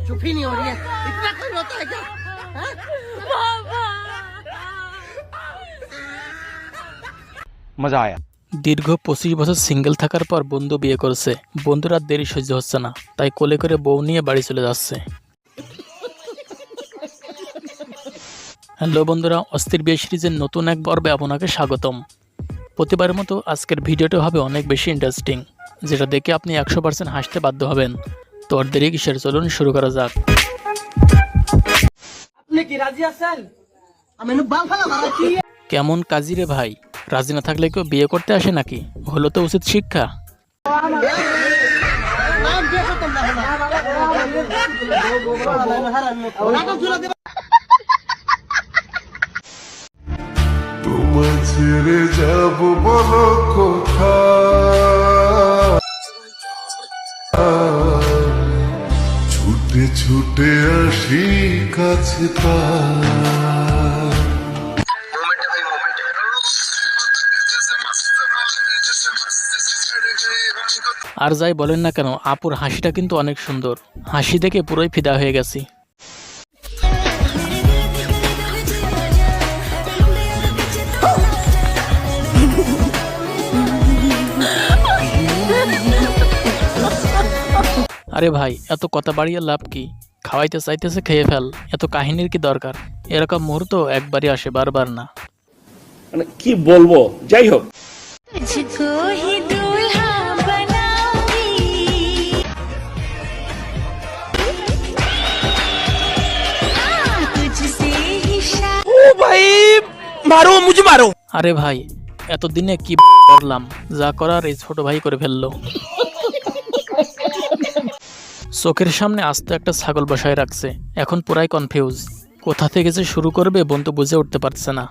चुप ही नहीं हो रही है, इतना कोई रोता है क्या? मजा आया। দীর্ঘ 25 বছর সিঙ্গেল থাকার পর বন্ধু বিয়ে করেছে। বন্ধুর আর দেরি সহ্য হচ্ছে না, তাই কোলে করে বউ নিয়ে বাড়ি চলে যাচ্ছে। হ্যালো বন্ধুরা, অস্থির বিয়ে সিরিজের নতুন এক পর্বে আপনাকে স্বাগতম। প্রতিবারের মতো আজকের ভিডিওটা হবে অনেক বেশি ইন্টারেস্টিং, যেটা দেখে আপনি 100% হাসতে বাধ্য হবেন। তো আর দেরি কিসের, চলুন শুরু করা যাক। আপনি কি রাজি আছেন? আমি বাল ফালা মারাচ্ছি। কেমন কাজী রে ভাই, রাজি না থাকলে কেউ বিয়ে করতে আসে নাকি? হলো তো উচিত শিক্ষা। তোমায় ছেড়ে যাব বলো কোথায়, ছুটে ছুটে আসি কাছে তার। আর যাই বলেন না কেন, আপুর হাসিটা কিন্তু অনেক সুন্দর। হাসি দেখে পুরোই ফিদা হয়ে গেছি। আরে ভাই, এত কথা বাড়িয়ে লাভ কি? খাওয়াইতে চাইতেছে খেয়ে ফেল, এত কাহিনীর কি দরকার? এরকম মুহূর্ত একবারই আসে, বারবার না। মানে কি বলবো, যাই হোক। আরে ভাই, এতদিনে কি করলাম? যা করার এই ছোট ভাই করে ফেললো। চোখের সামনে আস্ত একটা ছাগল বসায় রাখছে, এখন পুরাই কনফিউজ। কোথা থেকে যে শুরু করবে বন্ধু বুঝে উঠতে পারছে না।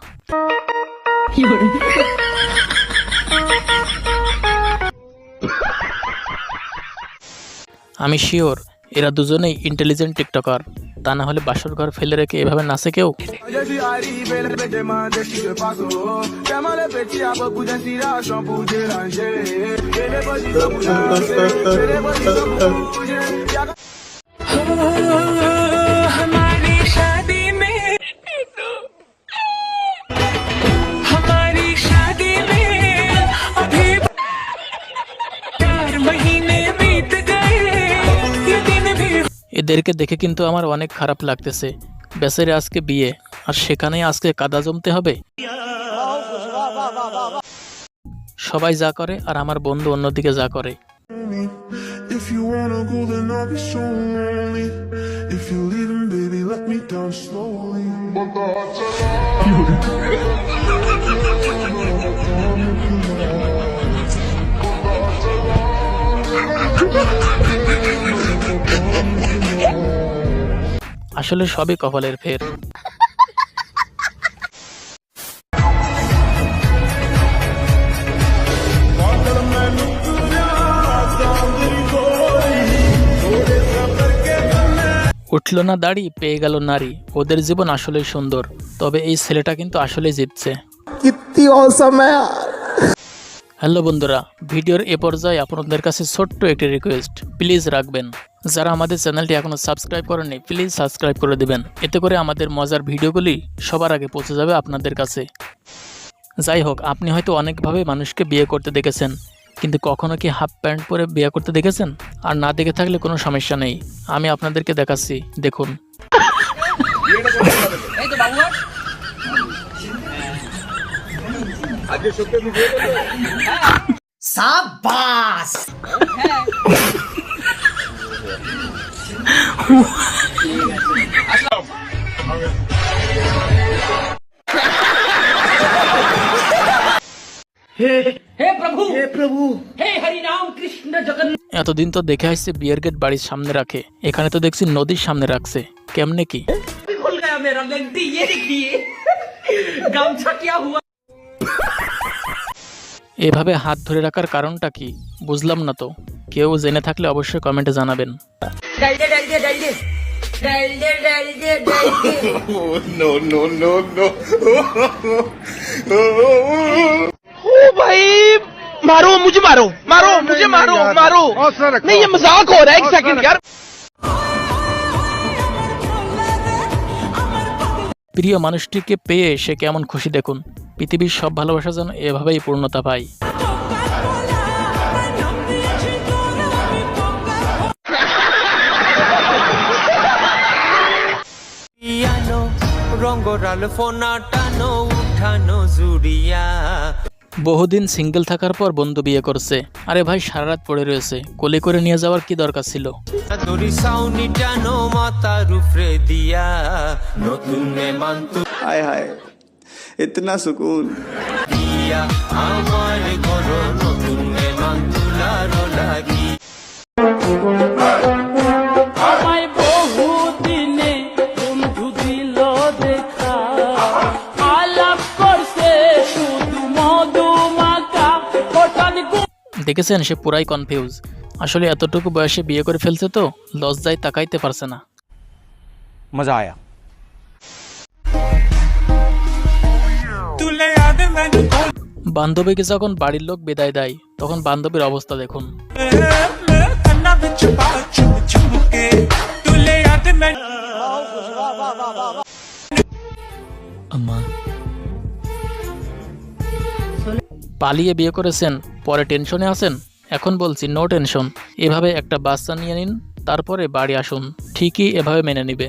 আমি শিওর এরা দুজনেই ইন্টেলিজেন্ট টিকটকার, তা না হলে বাসর ঘর ফেলে রেখে এভাবে নাচে কেউ? এদেরকে দেখে কিন্তু আমার অনেক খারাপ লাগতেছে। বেচারে আজকে বিয়ে, আর সেখানেই আজকে কাদা জমতে হবে। সবাই যা করে আর আমার বন্ধু অন্যদিকে যা করে। আসলে সবই কপালের ফের। উঠল না দাড়ি, পেয়ে গেল নারী। ওদের জীবন আসলেই সুন্দর, তবে এই ছেলেটা কিন্তু আসলেই জিতছে। হ্যালো বন্ধুরা, ভিডিওর এ পর্যায়ে আপনাদের কাছে ছোট্ট একটি রিকোয়েস্ট, প্লিজ রাখবেন। যারা আমাদের চ্যানেলটি এখনো সাবস্ক্রাইব করেননি, প্লিজ সাবস্ক্রাইব করে দিবেন। এতে করে আমাদের মজার ভিডিওগুলি সবার আগে পৌঁছে যাবে আপনাদের কাছে। যাই হোক, আপনি হয়তো অনেকভাবে মানুষকে বিয়ে করতে দেখেছেন, কিন্তু কখনো কি হাফ প্যান্ট পরে বিয়ে করতে দেখেছেন? আর না দেখে থাকলে কোনো সমস্যা নেই, আমি আপনাদেরকে দেখাচ্ছি, দেখুন। সাবাস। এতদিন তো দেখে আসছে বিয়ের গেট বাড়ির সামনে রাখে, এখানে তো দেখছি নদীর সামনে রাখছে। কেমনে কি? এভাবে হাত ধরে রাখার কারণটা কি বুঝলাম না তো। কেউ জেনে থাকলে অবশ্যই কমেন্টে জানাবেন। मारो मुझे, मारो मारो मुझे, मारो मारो। नहीं, ये मजाक हो रहा है, एक सेकंड यार। প্রিয় মানুষটিকে পেয়ে সে কেমন খুশি দেখুন। পৃথিবীর সব ভালোবাসা যেন এভাবেই পূর্ণতা পায়। বহুদিন সিঙ্গেল থাকার পর বন্ধু বিয়ে করছে। আরে ভাই, সারা রাত পড়ে রয়েছে, কোলে করে নিয়ে যাওয়ার কি দরকার ছিল? हाय हाय इतना सुकून দেখেছেন, সে পুরাই কনফিউজ। আসলে এতটুকু বয়সে বিয়ে করে ফেলছে তো লজ্জায় তাকাইতে পারছে না। मजा आया। বান্ধবীকে যখন বাড়ির লোক বিদায় দেয় তখন বান্ধবীর অবস্থা দেখুন। পালিয়ে বিয়ে করেছেন, পরে টেনশনে আছেন? এখন বলছি নো টেনশন। এভাবে একটা বাচ্চা নিয়ে নিন, তারপরে বাড়ি আসুন, ঠিকই এভাবে মেনে নিবে।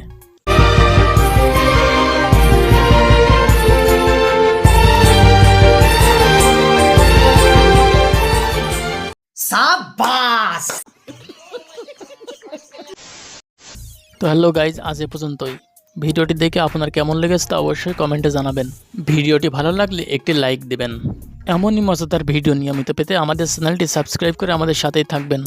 সাবাস। তো হ্যালো গাইজ, আজ এ পর্যন্তই। ভিডিওটি দেখে আপনার কেমন লেগেছে তা অবশ্যই কমেন্টে জানাবেন। ভিডিওটি ভালো লাগলে একটি লাইক দিবেন। এমনই মজাদার ভিডিও নিয়মিত পেতে আমাদের চ্যানেলটি সাবস্ক্রাইব করে আমাদের সাথেই থাকবেন।